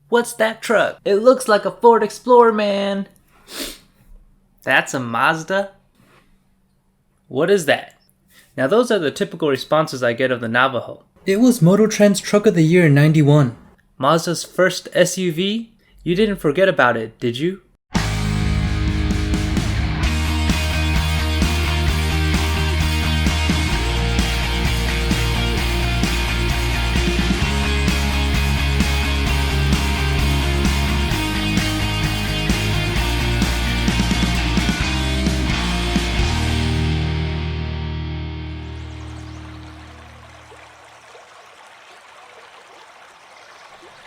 What's that truck? It looks like a Ford Explorer, man. That's a Mazda? What is that? Now those are the typical responses I get of the Navajo. It was Moto Trend's Truck of the Year in '91. Mazda's first SUV? You didn't forget about it, did you?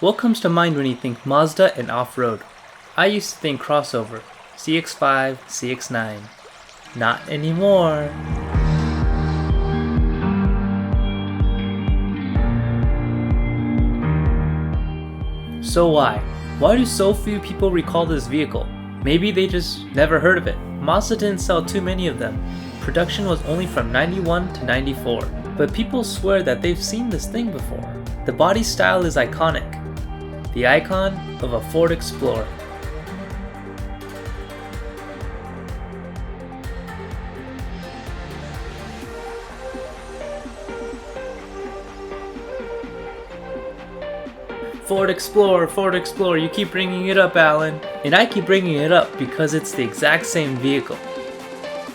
What comes to mind when you think Mazda and off-road? I used to think crossover, CX-5, CX-9. Not anymore. So why? Why do so few people recall this vehicle? Maybe they just never heard of it. Mazda didn't sell too many of them. Production was only from 91 to 94. But people swear that they've seen this thing before. The body style is iconic. The icon of a Ford Explorer. Ford Explorer, you keep bringing it up, Alan. And I keep bringing it up because it's the exact same vehicle.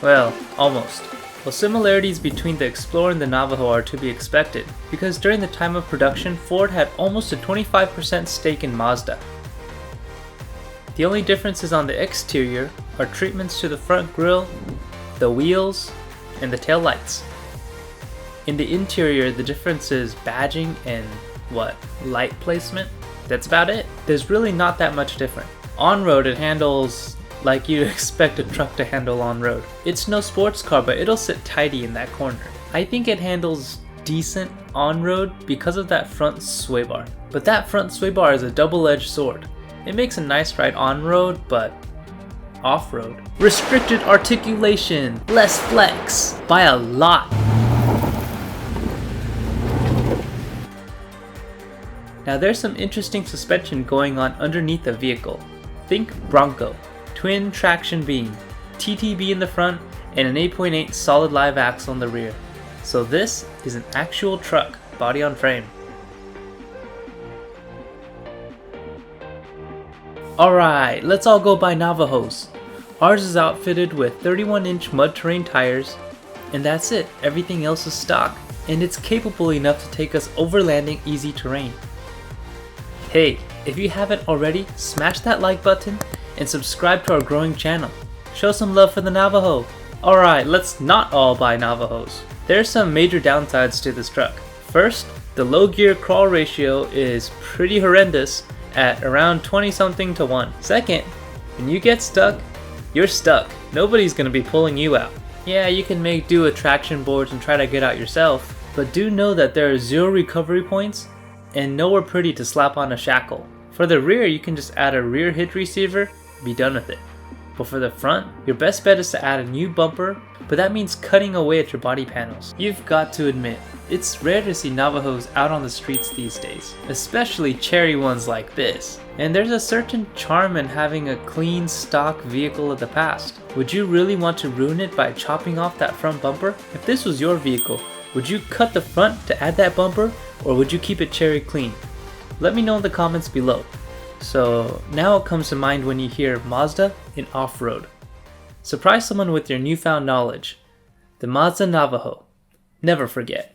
Well, almost. Well, similarities between the Explorer and the Navajo are to be expected, because during the time of production, Ford had almost a 25% stake in Mazda. The only differences on the exterior are treatments to the front grille, the wheels, and the tail lights. In the interior, the difference is badging and light placement? That's about it. There's really not that much different. On-road, it handles like you'd expect a truck to handle on-road. It's no sports car, but it'll sit tidy in that corner. I think it handles decent on-road because of that front sway bar. But that front sway bar is a double-edged sword. It makes a nice ride on-road, but off-road. Restricted articulation, less flex, by a lot. Now there's some interesting suspension going on underneath the vehicle. Think Bronco. Twin traction beam, TTB in the front, and an 8.8 solid live axle in the rear. So this is an actual truck, body on frame. Alright, let's all go buy Navajos. Ours is outfitted with 31-inch mud terrain tires, and that's it. Everything else is stock, and it's capable enough to take us overlanding easy terrain. Hey, if you haven't already, smash that like button and subscribe to our growing channel. Show some love for the Navajo. Alright, let's not all buy Navajos. There are some major downsides to this truck. First, the low gear crawl ratio is pretty horrendous at around 20 something to 1. Second, when you get stuck, you're stuck. Nobody's gonna be pulling you out. Yeah, you can make do with traction boards and try to get out yourself, but do know that there are 0 recovery points and nowhere pretty to slap on a shackle. For the rear, you can just add a rear hitch receiver, be done with it. But for the front, your best bet is to add a new bumper, but that means cutting away at your body panels. You've got to admit, it's rare to see Navajos out on the streets these days, especially cherry ones like this. And there's a certain charm in having a clean, stock vehicle of the past. Would you really want to ruin it by chopping off that front bumper? If this was your vehicle, would you cut the front to add that bumper, or would you keep it cherry clean? Let me know in the comments below. So now it comes to mind when you hear Mazda in off-road. Surprise someone with your newfound knowledge. The Mazda Navajo. Never forget.